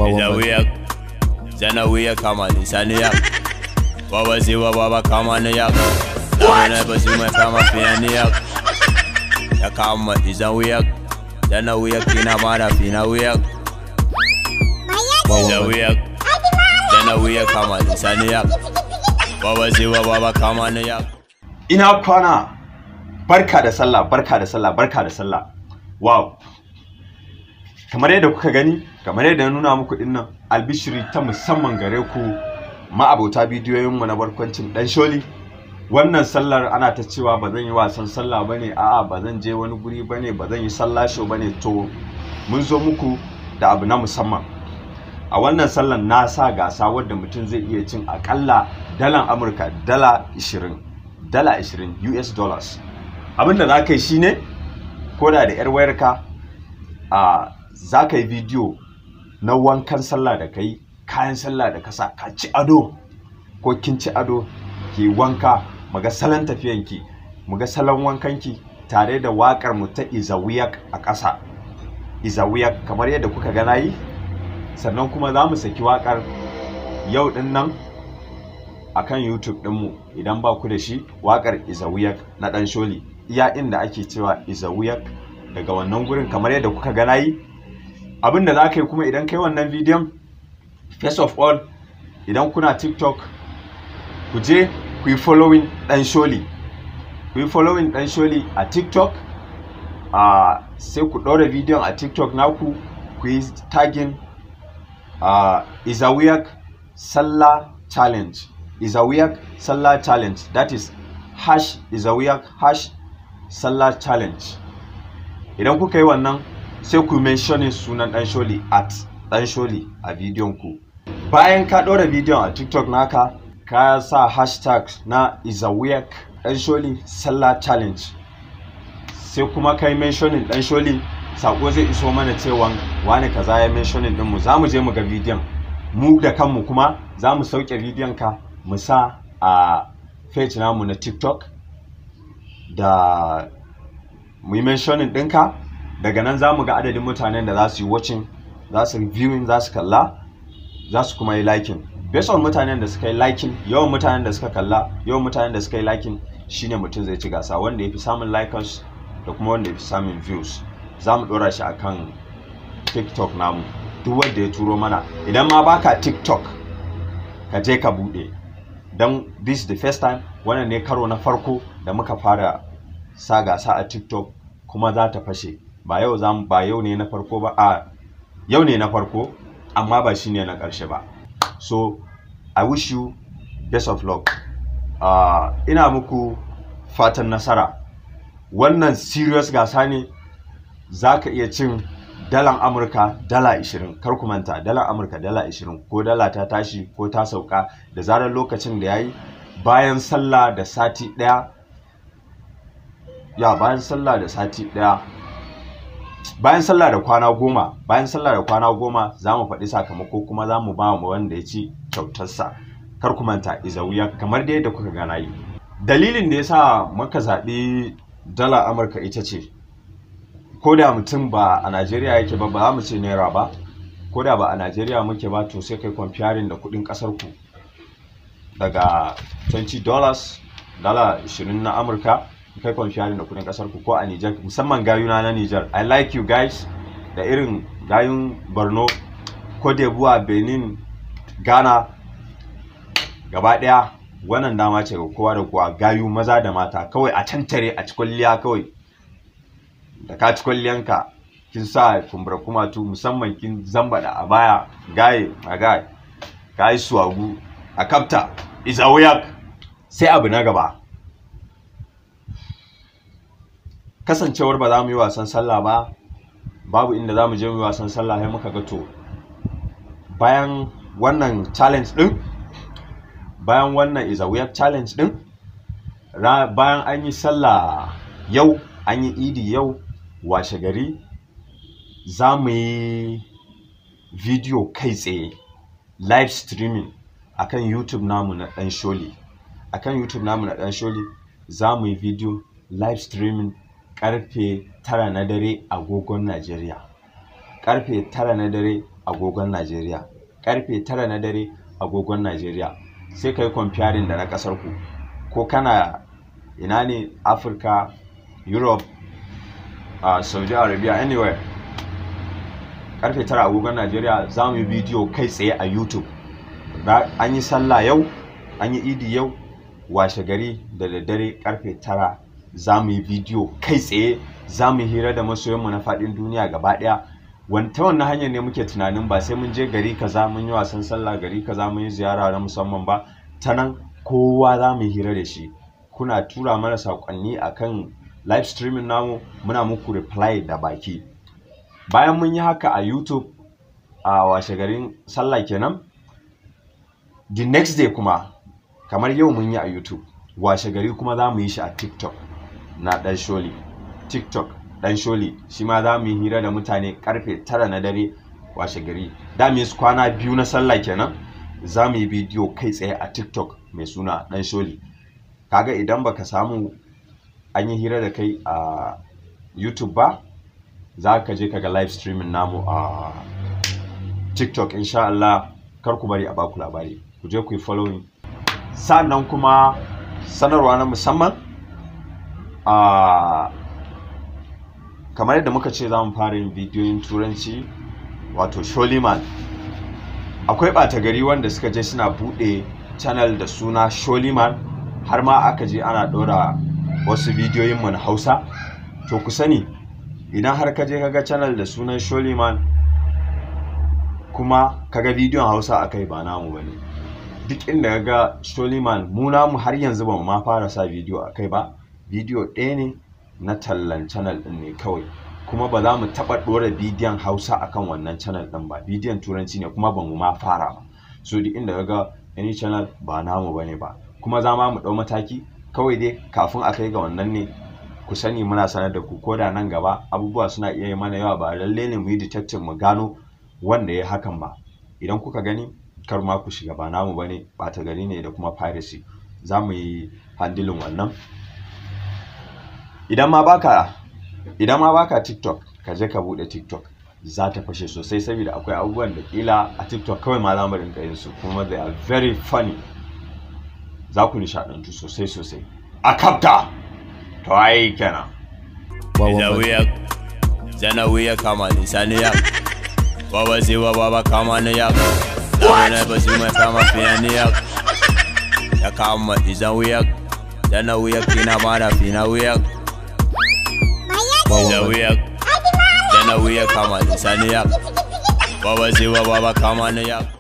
Iza wiyak, zana wiyak kama lisani yak. Baba siwa baba kama ni yak. Zamana basi mai kama fiyani yak. Ya kama iza wiyak, zana wiyak kina mara fina wiyak. Iza wiyak, zana wiyak kama lisani yak. Baba siwa baba kama ni yak. Ina kwana, barka da sallah, barka da sallah, barka da sallah. Wow. Kamar yadda kuka gani, kamar yadda na nuna muku dinnan, albishiri ta musamman gare ku ma'abota bidiyoyinmu na barkwancin dan sholi. Wannan sallar ana ta cewa ba zan yi wasan sallah bane, a'a ba zan je wani guri bane, ba zan yi sallah show bane. To mun zo muku da abu na musamman. A wannan sallar na sa gasa wadda mutum zai iya cin akalla dalar Amurka dala 20 US dollars. Abinda za ka yi shine koda da yar wayarka za ka yi bidiyo na wankan sallah da kai, kayan sallah da kasa, ka ci ado ko kin ci ado, ki wanka, muga salon tafiyanki, muga salon wankanki tare da wakar mu ta izawiyak a ƙasa. Izawiyak kamar yadda kuka ga nayi. Sannan kuma za mu saki wakar yau din nan akan YouTube ɗinmu idan ba ku da shi, wakar izawiyak na dan sholi, iya inda ake cewa izawiyak daga wannan gurin kamar yadda kuka ga nayi. Abinda za ka yi kuma idan kai wannan bidiyon, first of all, idan kuna TikTok, ku je ku yi following dan sholi, ku yi following dan sholi a TikTok. Sai ku ɗaura bidiyon a TikTok naku, ku yi tagging izawiyak sallah challenge, izawiyak sallah challenge, that is hash izawiyak hash sallah challenge. Idan kuka yi wannan, sai ku mentioning sunan dan sholi at dan sholi a bidiyon ku. Bayan ka ɗora bidiyon a TikTok naka, ka sa hashtag na izawiyak dan sholi sallah challenge, sai kuma kai mentioning dan sholi, sako zai iso mana cewa wani kaza ya mentioning din mu. Za mu je mu ga bidiyon mu da kanmu, kuma za mu sauke bidiyon ka mu sa a page namu na TikTok da mu yi mentioning ɗinka. Daga nan za mu ga adadin mutanen da za su yi watching, za su viewing, za su kalla, za su kuma yi liking. Based on mutanen da suka yi liking, yawan mutanen da suka kalla, yawan mutanen da suka yi liking, shine mutum zai ci gasa. Wanda ya fi samun likers da kuma wanda ya fi samun views, za mu ɗora shi akan TikTok namu. Duk wanda ya turo mana, idan ma baka TikTok, ka je ka buɗe. Don this is the first time, wannan ne karo na farko da muka fara sa gasa a TikTok, kuma za ta fashe. Ba yau ne na farko ba, yau ne na farko, amma ba shine na ƙarshe ba. So I wish you best of luck. Ina muku fatan nasara. Wannan serious gasa ne. Za ka iya cin dalar Amurka dala 20. Kar ku manta, dalar Amurka dala 20, ko dala ta tashi ko ta sauka, da zarar lokacin da yayi, bayan sallah da sati ɗaya, bayan sallah da sati ɗaya, bayan sallah da kwana goma, za mu faɗi sakamako, kuma za mu ba mu wanda ya ci kyautarsa. Kar ku manta izawiyak kamar dai da kuka gana yi. Dalilin da ya sa muka zaɓi dala Amurka ita ce, ko da mutum ba a Najeriya yake ba, ba za mu ce naira ba, ko da ba a Najeriya muke ba, to sai kai comparing da kuɗin ƙasar ku, daga $20 dala 20 na Amurka, kai comparing da kudin kasar ku, ko a Niger, musamman gayuna na Niger. I like you guys, da irin gayun Borno, Cote d'Ivoire, Benin, Ghana, gaba daya wannan dama ce ga kowa da kowa, gayu maza da mata. Kawai a tantare a cikwalliya, kawai da ka cikwalliyanka, kin sa kumbura kumatu, musamman kin zambada a baya, gaye magaye, kai suwagu a kapta izawiyak. Sai abu na gaba, kasancewar ba za mu yi wasan sallah ba, babu inda za mu je mu yi wasan sallah, sai muka ga to bayan wannan challenge din, bayan wannan izawiyak challenge din, bayan an yi sallah yau, an yi idi yau, washe gari za mu yi video kai tsaye, live streaming akan YouTube namu na dan sholi. Akan YouTube namu na dan sholi za mu yi video live streaming karfe 9 na dare agogon Najeriya, karfe 9 na dare agogon Najeriya, karfe 9 na dare agogon Najeriya. Sai ka yi comparing da na ƙasar ku, ko kana ina ne, Africa, Europe, Saudi Arabia, anywhere. Karfe 9 agogon Najeriya za mu yi bidiyo kai tsaye a YouTube. An yi sallah yau, an yi idi yau, washe gari da daddare karfe 9 za mu yi bidiyo kai tsaye, za mu hira da masoyanmu na faɗin duniya gaba ɗaya. Ta wannan hanyar ne muke tunanin ba sai mun je gari kaza mun yi wasan sallah, gari kaza mun yi ziyara na musamman ba. Ta nan kowa za mu hira da shi. Kuna tura mana saƙonni akan live streaming namu, muna muku reply da baki. Bayan mun yi haka a YouTube a washe garin sallah kenan, the next day kuma kamar yau mun yi a YouTube, washe gari kuma za mu yi shi a TikTok na Dan Sholi. TikTok Dan Sholi shi ma za mu yi hira da mutane karfe 9 na dare washe gari. Da mu yi kwana 2 na sallah kenan, za mu yi bidiyo kai tsaye a TikTok mai suna Dan Sholi. Kaga idan baka samu an yi hira da kai a YouTube ba, za ka je kaga live streaming namu a TikTok insha Allah. Kar ku bari a baku labari, ku je ku yi following. Sannan kuma sanarwa na musamman, kamar yadda muka ce za mu fara yin bidiyoyin turanci, wato Sholiman. Akwai ɓata gari wanda suka je suna buɗe channel da suna Sholiman, har ma aka je ana ɗora wasu bidiyoyinmu na Hausa. To ku sani, idan har ka je kaga channel da sunan Sholiman kuma kaga bidiyon Hausa akai, ba namu bane. Duk inda kaga Sholiman, mu namu har yanzu ba mu ma fara sa bidiyo akai ba. Bidiyo ɗaya ne na tallan channel ɗin ne kawai, kuma ba za mu taɓa ɗora bidiyon Hausa akan wannan channel ɗin ba. Bidiyon turanci ne kuma ba mu ma fara ba. So duk inda kaga any channel, ba namu bane ba, kuma za mu ɗau mataki. Kawai dai kafin a kai ga wannan ne, ku sani muna sanar da ku, ko da nan gaba abubuwa suna iya yi mana yawa, ba lalle ne mu yi detecting mu gano wanda ya hakan ba. Idan kuka gani, kar ma ku shiga, ba namu bane, ɓata gari ne da kuma piracy. Za mu yi handling wannan. Idan ma baka TikTok, ka je ka buɗe TikTok, za ta fashe sosai, saboda akwai abubuwan da kila a TikTok kawai ma za mu rinka yin su, kuma they are very funny. Za ku nishaɗantu sosai. A kapta to ai kenan. Zana wuya kama lisani ya baba ziwa baba kama ni ya zana basu mai kama fiyani ya kama izan wuya zana wuya kina mara fina wuya zana wuya kama lisani ya baba ziwa baba kama ni ya.